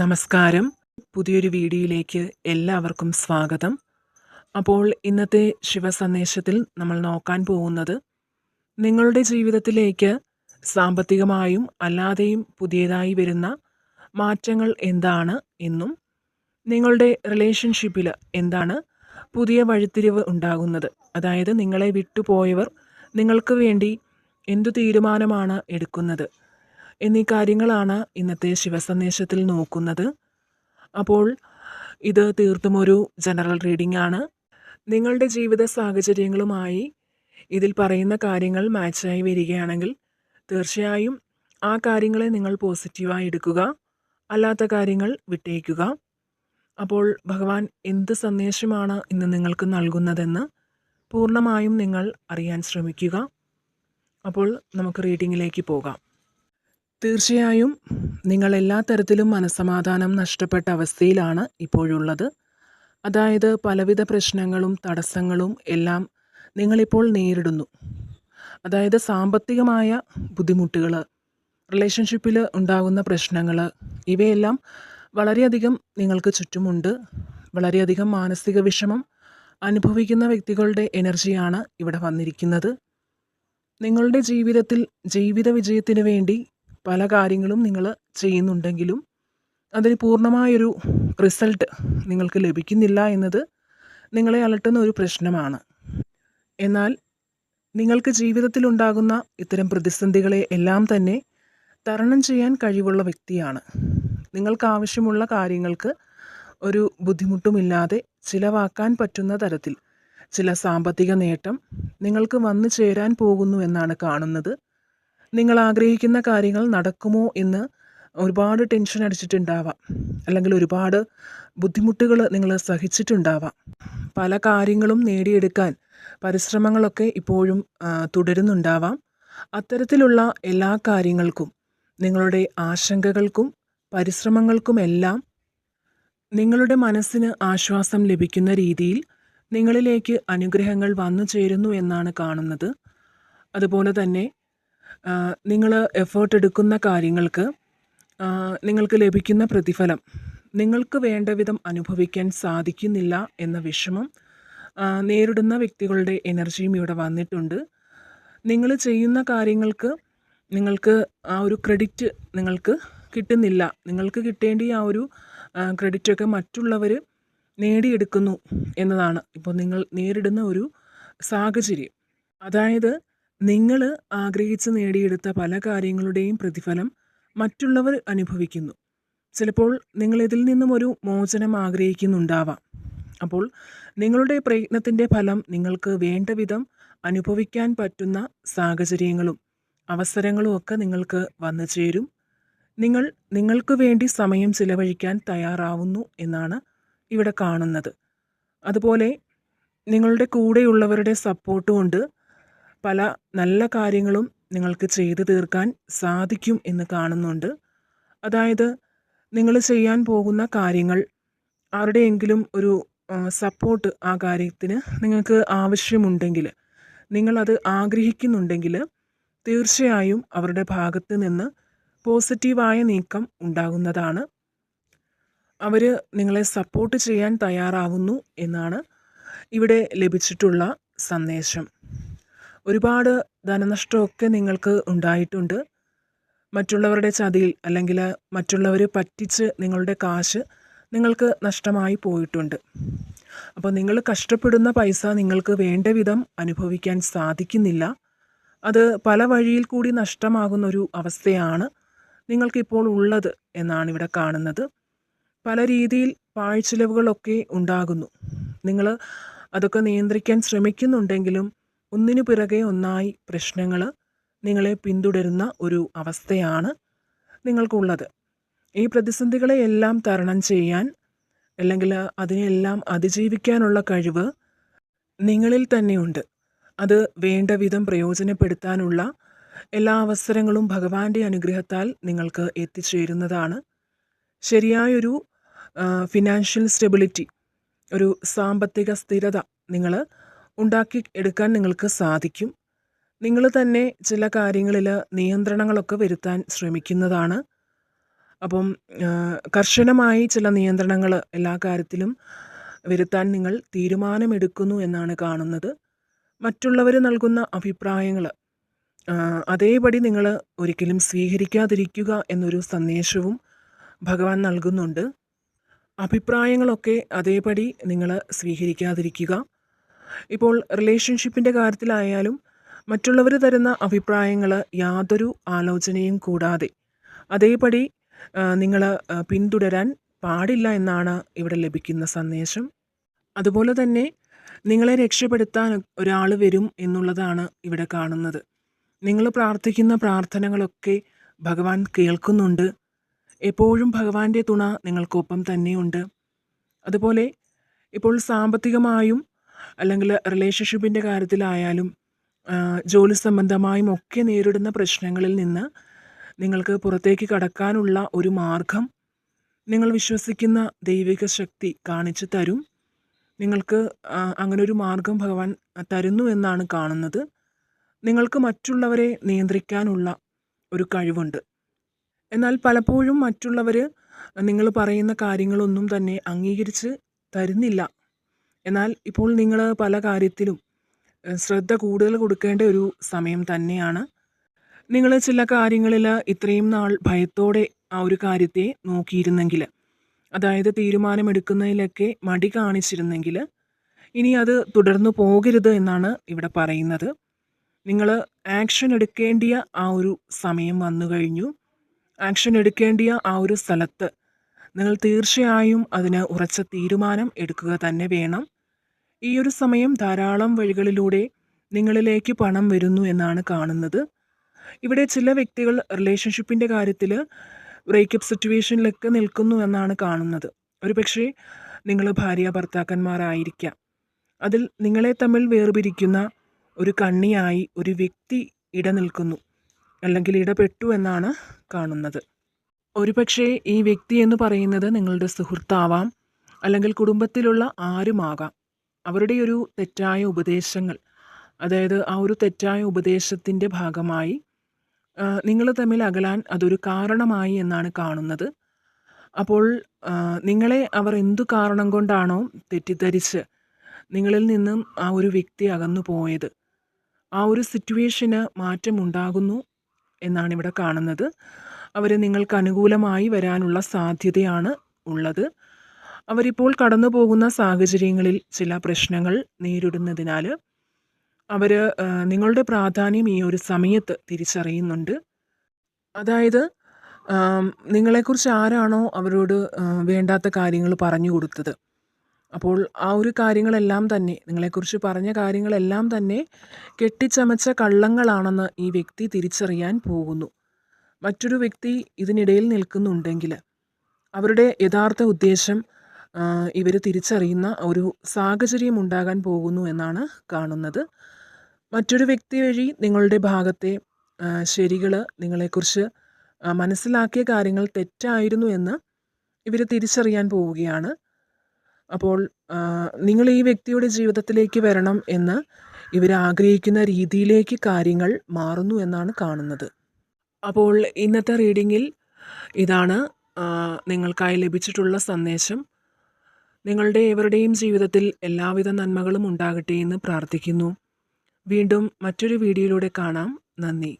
നമസ്കാരം. പുതിയൊരു വീഡിയോയിലേക്ക് എല്ലാവർക്കും സ്വാഗതം. അപ്പോൾ ഇന്നത്തെ ശിവസന്ദേശത്തിൽ നമ്മൾ നോക്കാൻ പോകുന്നത് നിങ്ങളുടെ ജീവിതത്തിലേക്ക് സാമ്പത്തികമായും അല്ലാതെയും പുതിയതായി വരുന്ന മാറ്റങ്ങൾ എന്താണ് എന്നും നിങ്ങളുടെ റിലേഷൻഷിപ്പിൽ എന്താണ് പുതിയ വഴിത്തിരിവ് ഉണ്ടാകുന്നത്, അതായത് നിങ്ങളെ വിട്ടുപോയവർ നിങ്ങൾക്ക് വേണ്ടി എന്തു തീരുമാനമാണ് എടുക്കുന്നത് എന്നീ കാര്യങ്ങളാണ് ഇന്നത്തെ ശിവസന്ദേശത്തിൽ നോക്കുന്നത്. അപ്പോൾ ഇത് തീർത്തും ഒരു ജനറൽ റീഡിംഗ് ആണ്. നിങ്ങളുടെ ജീവിത സാഹചര്യങ്ങളുമായി ഇതിൽ പറയുന്ന കാര്യങ്ങൾ മാച്ചായി വരികയാണെങ്കിൽ തീർച്ചയായും ആ കാര്യങ്ങളെ നിങ്ങൾ പോസിറ്റീവായി എടുക്കുക, അല്ലാത്ത കാര്യങ്ങൾ വിട്ടേക്കുക. അപ്പോൾ ഭഗവാൻ എന്ത് സന്ദേശമാണ് ഇന്ന് നിങ്ങൾക്ക് നൽകുന്നതെന്ന് പൂർണ്ണമായും നിങ്ങൾ അറിയാൻ ശ്രമിക്കുക. അപ്പോൾ നമുക്ക് റീഡിങ്ങിലേക്ക് പോകാം. തീർച്ചയായും നിങ്ങൾ എല്ലാ തരത്തിലും മനസ്സമാധാനം നഷ്ടപ്പെട്ട അവസ്ഥയിലാണ് ഇപ്പോഴുള്ളത്. അതായത് പലവിധ പ്രശ്നങ്ങളും തടസ്സങ്ങളും എല്ലാം നിങ്ങളിപ്പോൾ നേരിടുന്നു. അതായത് സാമ്പത്തികമായ ബുദ്ധിമുട്ടുകൾ, റിലേഷൻഷിപ്പിൽ ഉണ്ടാകുന്ന പ്രശ്നങ്ങൾ, ഇവയെല്ലാം വളരെയധികം നിങ്ങൾക്ക് ചുറ്റുമുണ്ട്. വളരെയധികം മാനസിക വിഷമം അനുഭവിക്കുന്ന വ്യക്തികളുടെ എനർജിയാണ് ഇവിടെ വന്നിരിക്കുന്നത്. നിങ്ങളുടെ ജീവിതത്തിൽ ജീവിത വിജയത്തിന് വേണ്ടി പല കാര്യങ്ങളും നിങ്ങൾ ചെയ്യുന്നുണ്ടെങ്കിലും അതിന് പൂർണ്ണമായൊരു റിസൾട്ട് നിങ്ങൾക്ക് ലഭിക്കുന്നില്ല എന്നത് നിങ്ങളെ അലട്ടുന്ന ഒരു പ്രശ്നമാണ്. എന്നാൽ നിങ്ങൾക്ക് ജീവിതത്തിലുണ്ടാകുന്ന ഇത്തരം പ്രതിസന്ധികളെ എല്ലാം തന്നെ തരണം ചെയ്യാൻ കഴിവുള്ള വ്യക്തിയാണ്. നിങ്ങൾക്ക് ആവശ്യമുള്ള കാര്യങ്ങൾക്ക് ഒരു ബുദ്ധിമുട്ടുമില്ലാതെ ചിലവാക്കാൻ പറ്റുന്ന തരത്തിൽ ചില സാമ്പത്തിക നേട്ടം നിങ്ങൾക്ക് വന്നു ചേരാൻ പോകുന്നു എന്നാണ് കാണുന്നത്. നിങ്ങൾ ആഗ്രഹിക്കുന്ന കാര്യങ്ങൾ നടക്കുമോ എന്ന് ഒരുപാട് ടെൻഷൻ അടിച്ചിട്ടുണ്ടാവാം, അല്ലെങ്കിൽ ഒരുപാട് ബുദ്ധിമുട്ടുകൾ നിങ്ങൾ സഹിച്ചിട്ടുണ്ടാവാം. പല കാര്യങ്ങളും നേടിയെടുക്കാൻ പരിശ്രമങ്ങളൊക്കെ ഇപ്പോഴും തുടരുന്നുണ്ടാവാം. അത്തരത്തിലുള്ള എല്ലാ കാര്യങ്ങൾക്കും, നിങ്ങളുടെ ആശങ്കകൾക്കും പരിശ്രമങ്ങൾക്കുമെല്ലാം നിങ്ങളുടെ മനസ്സിന് ആശ്വാസം ലഭിക്കുന്ന രീതിയിൽ നിങ്ങളിലേക്ക് അനുഗ്രഹങ്ങൾ വന്നു ചേരുന്നു എന്നാണ് കാണുന്നത്. അതുപോലെ തന്നെ നിങ്ങൾ എഫേർട്ട് എടുക്കുന്ന കാര്യങ്ങൾക്ക് നിങ്ങൾക്ക് ലഭിക്കുന്ന പ്രതിഫലം നിങ്ങൾക്ക് വേണ്ട വിധം അനുഭവിക്കാൻ സാധിക്കുന്നില്ല എന്ന വിഷമം നേരിടുന്ന വ്യക്തികളുടെ എനർജിയും ഇവിടെ വന്നിട്ടുണ്ട്. നിങ്ങൾ ചെയ്യുന്ന കാര്യങ്ങൾക്ക് നിങ്ങൾക്ക് ആ ഒരു ക്രെഡിറ്റ് നിങ്ങൾക്ക് കിട്ടുന്നില്ല. നിങ്ങൾക്ക് കിട്ടേണ്ട ആ ഒരു ക്രെഡിറ്റൊക്കെ മറ്റുള്ളവർ നേടിയെടുക്കുന്നു എന്നതാണ് ഇപ്പോൾ നിങ്ങൾ നേരിടുന്ന ഒരു സാഹചര്യം. അതായത് നിങ്ങൾ ആഗ്രഹിച്ച് നേടിയെടുത്ത പല കാര്യങ്ങളുടെയും പ്രതിഫലം മറ്റുള്ളവർ അനുഭവിക്കുന്നു. ചിലപ്പോൾ നിങ്ങൾ ഇതിൽ നിന്നും ഒരു മോചനം ആഗ്രഹിക്കുന്നുണ്ടാവാം. അപ്പോൾ നിങ്ങളുടെ പ്രയത്നത്തിൻ്റെ ഫലം നിങ്ങൾക്ക് വേണ്ട വിധം അനുഭവിക്കാൻ പറ്റുന്ന സാഹചര്യങ്ങളും അവസരങ്ങളും ഒക്കെ നിങ്ങൾക്ക് വന്നു ചേരും. നിങ്ങൾക്ക് വേണ്ടി സമയം ചിലവഴിക്കാൻ തയ്യാറാവുന്നു എന്നാണ് ഇവിടെ കാണുന്നത്. അതുപോലെ നിങ്ങളുടെ കൂടെയുള്ളവരുടെ സപ്പോർട്ട് കൊണ്ട് പല നല്ല കാര്യങ്ങളും നിങ്ങൾക്ക് ചെയ്തു തീർക്കാൻ സാധിക്കും എന്ന് കാണുന്നുണ്ട്. അതായത് നിങ്ങൾ ചെയ്യാൻ പോകുന്ന കാര്യങ്ങൾ ആരുടെയെങ്കിലും ഒരു സപ്പോർട്ട് ആ കാര്യത്തിന് നിങ്ങൾക്ക് ആവശ്യമുണ്ടെങ്കിൽ, നിങ്ങളത് ആഗ്രഹിക്കുന്നുണ്ടെങ്കിൽ തീർച്ചയായും അവരുടെ ഭാഗത്ത് നിന്ന് പോസിറ്റീവായ നീക്കം ഉണ്ടാകുന്നതാണ്. അവർ നിങ്ങളെ സപ്പോർട്ട് ചെയ്യാൻ തയ്യാറാവുന്നു എന്നാണ് ഇവിടെ ലഭിച്ചിട്ടുള്ള സന്ദേശം. ഒരുപാട് ധനനഷ്ടമൊക്കെ നിങ്ങൾക്ക് ഉണ്ടായിട്ടുണ്ട്. മറ്റുള്ളവരുടെ ചതിയിൽ അല്ലെങ്കിൽ മറ്റുള്ളവർ പറ്റിച്ച് നിങ്ങളുടെ കാശ് നിങ്ങൾക്ക് നഷ്ടമായി പോയിട്ടുണ്ട്. അപ്പോൾ നിങ്ങൾ കഷ്ടപ്പെടുന്ന പൈസ നിങ്ങൾക്ക് വേണ്ട വിധം അനുഭവിക്കാൻ സാധിക്കുന്നില്ല. അത് പല വഴിയിൽ കൂടി നഷ്ടമാകുന്നൊരു അവസ്ഥയാണ് നിങ്ങൾക്കിപ്പോൾ ഉള്ളത് എന്നാണ് ഇവിടെ കാണുന്നത്. പല രീതിയിൽ പാഴ്ചിലവുകളൊക്കെ ഉണ്ടാകുന്നു. നിങ്ങൾ അതൊക്കെ നിയന്ത്രിക്കാൻ ശ്രമിക്കുന്നുണ്ടെങ്കിലും ഒന്നിനു പിറകെ ഒന്നായി പ്രശ്നങ്ങൾ നിങ്ങളെ പിന്തുടരുന്ന ഒരു അവസ്ഥയാണ് നിങ്ങൾക്കുള്ളത്. ഈ പ്രതിസന്ധികളെയെല്ലാം തരണം ചെയ്യാൻ, അല്ലെങ്കിൽ അതിനെല്ലാം അതിജീവിക്കാനുള്ള കഴിവ് നിങ്ങളിൽ തന്നെയുണ്ട്. അത് വേണ്ട വിധം പ്രയോജനപ്പെടുത്താനുള്ള എല്ലാ അവസരങ്ങളും ഭഗവാന്റെ അനുഗ്രഹത്താൽ നിങ്ങൾക്ക് എത്തിച്ചേരുന്നതാണ്. ശരിയായൊരു ഫിനാൻഷ്യൽ സ്റ്റെബിലിറ്റി, ഒരു സാമ്പത്തിക സ്ഥിരത നിങ്ങൾ ഉണ്ടാക്കി എടുക്കാൻ നിങ്ങൾക്ക് സാധിക്കും. നിങ്ങൾ തന്നെ ചില കാര്യങ്ങളിൽ നിയന്ത്രണങ്ങളൊക്കെ വരുത്താൻ ശ്രമിക്കുന്നതാണ്. അപ്പം കർശനമായി ചില നിയന്ത്രണങ്ങൾ എല്ലാ കാര്യത്തിലും വരുത്താൻ നിങ്ങൾ തീരുമാനമെടുക്കുന്നു എന്നാണ് കാണുന്നത്. മറ്റുള്ളവർ നൽകുന്ന അഭിപ്രായങ്ങൾ അതേപടി നിങ്ങൾ ഒരിക്കലും സ്വീകരിക്കാതിരിക്കുക എന്നൊരു സന്ദേശവും ഭഗവാൻ നൽകുന്നുണ്ട്. അഭിപ്രായങ്ങളൊക്കെ അതേപടി നിങ്ങൾ സ്വീകരിക്കാതിരിക്കുക. ഇപ്പോൾ റിലേഷൻഷിപ്പിൻ്റെ കാര്യത്തിലായാലും മറ്റുള്ളവർ തരുന്ന അഭിപ്രായങ്ങൾ യാതൊരു ആലോചനയും കൂടാതെ അതേപടി നിങ്ങൾ പിന്തുടരാൻ പാടില്ല എന്നാണ് ഇവിടെ ലഭിക്കുന്ന സന്ദേശം. അതുപോലെ തന്നെ നിങ്ങളെ രക്ഷപ്പെടുത്താൻ ഒരാൾ വരും എന്നുള്ളതാണ് ഇവിടെ കാണുന്നത്. നിങ്ങൾ പ്രാർത്ഥിക്കുന്ന പ്രാർത്ഥനകളൊക്കെ ഭഗവാൻ കേൾക്കുന്നുണ്ട്. എപ്പോഴും ഭഗവാന്റെ തുണ നിങ്ങൾക്കൊപ്പം തന്നെയുണ്ട്. അതുപോലെ ഇപ്പോൾ സാമ്പത്തികമായും അല്ലെങ്കിൽ റിലേഷൻഷിപ്പിൻ്റെ കാര്യത്തിലായാലും ജോലി സംബന്ധമായും ഒക്കെ നേരിടുന്ന പ്രശ്നങ്ങളിൽ നിന്ന് നിങ്ങൾക്ക് പുറത്തേക്ക് കടക്കാനുള്ള ഒരു മാർഗം നിങ്ങൾ വിശ്വസിക്കുന്ന ദൈവിക ശക്തി കാണിച്ചു തരും. നിങ്ങൾക്ക് അങ്ങനൊരു മാർഗം ഭഗവാൻ തരുന്നു എന്നാണ് കാണുന്നത്. നിങ്ങൾക്ക് മറ്റുള്ളവരെ നിയന്ത്രിക്കാനുള്ള ഒരു കഴിവുണ്ട്. എന്നാൽ പലപ്പോഴും മറ്റുള്ളവർ നിങ്ങൾ പറയുന്ന കാര്യങ്ങളൊന്നും തന്നെ അംഗീകരിച്ച് തരുന്നില്ല. എന്നാൽ ഇപ്പോൾ നിങ്ങൾ പല കാര്യത്തിലും ശ്രദ്ധ കൂടുതൽ കൊടുക്കേണ്ട ഒരു സമയം തന്നെയാണ്. നിങ്ങൾ ചില കാര്യങ്ങളിൽ ഇത്രയും നാൾ ഭയത്തോടെ ആ ഒരു കാര്യത്തെ നോക്കിയിരുന്നെങ്കിൽ, അതായത് തീരുമാനമെടുക്കുന്നതിലൊക്കെ മടി കാണിച്ചിരുന്നെങ്കിൽ, ഇനി അത് തുടർന്നു പോകരുത് എന്നാണ് ഇവിടെ പറയുന്നത്. നിങ്ങൾ ആക്ഷൻ എടുക്കേണ്ടിയ ആ ഒരു സമയം വന്നു കഴിഞ്ഞു. ആക്ഷൻ എടുക്കേണ്ടിയ ആ ഒരു സ്ഥലത്ത് നിങ്ങൾ തീർച്ചയായും അതിന് ഉറച്ച തീരുമാനം എടുക്കുക തന്നെ വേണം. ഈ ഒരു സമയം ധാരാളം വഴികളിലൂടെ നിങ്ങളിലേക്ക് പണം വരുന്നു എന്നാണ് കാണുന്നത്. ഇവിടെ ചില വ്യക്തികൾ റിലേഷൻഷിപ്പിൻ്റെ കാര്യത്തിൽ ബ്രേക്കപ്പ് സിറ്റുവേഷനിലൊക്കെ നിൽക്കുന്നു എന്നാണ് കാണുന്നത്. ഒരു പക്ഷേ നിങ്ങൾ ഭാര്യ ഭർത്താക്കന്മാരായിരിക്കാം. അതിൽ നിങ്ങളെ തമ്മിൽ വേർപിരിക്കുന്ന ഒരു കണ്ണിയായി ഒരു വ്യക്തി ഇടനിൽക്കുന്നു, അല്ലെങ്കിൽ ഇടപെട്ടു എന്നാണ് കാണുന്നത്. ഒരുപക്ഷേ ഈ വ്യക്തി എന്ന് പറയുന്നത് നിങ്ങളുടെ സുഹൃത്താവാം, അല്ലെങ്കിൽ കുടുംബത്തിലുള്ള ആരുമാകാം. അവരുടെ ഒരു തെറ്റായ ഉപദേശങ്ങൾ, അതായത് ആ ഒരു തെറ്റായ ഉപദേശത്തിൻ്റെ ഭാഗമായി നിങ്ങൾ തമ്മിൽ അകലാൻ അതൊരു കാരണമായി എന്നാണ് കാണുന്നത്. അപ്പോൾ നിങ്ങളെ അവർ എന്തു കാരണം കൊണ്ടാണോ തെറ്റിദ്ധരിച്ച് നിങ്ങളിൽ നിന്നും ആ ഒരു വ്യക്തി അകന്നു പോയത്, ആ ഒരു സിറ്റുവേഷന് മാറ്റമുണ്ടാകുന്നു എന്നാണ് ഇവിടെ കാണുന്നത്. അവർ നിങ്ങൾക്ക് അനുകൂലമായി വരാനുള്ള സാധ്യതയാണ് ഉള്ളത്. അവരിപ്പോൾ കടന്നു പോകുന്ന സാഹചര്യങ്ങളിൽ ചില പ്രശ്നങ്ങൾ നേരിടുന്നതിനാൽ അവർ നിങ്ങളുടെ പ്രാധാന്യം ഈ ഒരു സമയത്ത് തിരിച്ചറിയുന്നുണ്ട്. അതായത് നിങ്ങളെക്കുറിച്ച് ആരാണോ അവരോട് വേണ്ടാത്ത കാര്യങ്ങൾ പറഞ്ഞു കൊടുത്തത്, അപ്പോൾ ആ ഒരു കാര്യങ്ങളെല്ലാം തന്നെ, നിങ്ങളെക്കുറിച്ച് പറഞ്ഞ കാര്യങ്ങളെല്ലാം തന്നെ കെട്ടിച്ചമച്ച കള്ളങ്ങളാണെന്ന് ഈ വ്യക്തി തിരിച്ചറിയാൻ പോകുന്നു. മറ്റൊരു വ്യക്തി ഇതിനിടയിൽ നിൽക്കുന്നുണ്ടെങ്കിൽ അവരുടെ യഥാർത്ഥ ഉദ്ദേശം ഇവർ തിരിച്ചറിയുന്ന ഒരു സാഹചര്യം ഉണ്ടാകാൻ പോകുന്നു എന്നാണ് കാണുന്നത്. മറ്റൊരു വ്യക്തി വഴി നിങ്ങളുടെ ഭാഗത്തെ ശരികൾ, നിങ്ങളെക്കുറിച്ച് മനസ്സിലാക്കിയ കാര്യങ്ങൾ തെറ്റായിരുന്നു എന്ന് ഇവർ തിരിച്ചറിയാൻ പോവുകയാണ്. അപ്പോൾ നിങ്ങൾ ഈ വ്യക്തിയുടെ ജീവിതത്തിലേക്ക് വരണം എന്ന് ഇവർ ആഗ്രഹിക്കുന്ന രീതിയിലേക്ക് കാര്യങ്ങൾ മാറുന്നു എന്നാണ് കാണുന്നത്. അപ്പോൾ ഇന്നത്തെ റീഡിങ്ങിൽ ഇതാണ് നിങ്ങൾക്കായി ലഭിച്ചിട്ടുള്ള സന്ദേശം. നിങ്ങളുടെ ഏവരുടെയും ജീവിതത്തിൽ എല്ലാവിധ നന്മകളും ഉണ്ടാകട്ടെ എന്ന് പ്രാർത്ഥിക്കുന്നു. വീണ്ടും മറ്റൊരു വീഡിയോയിലൂടെ കാണാം. നന്ദി.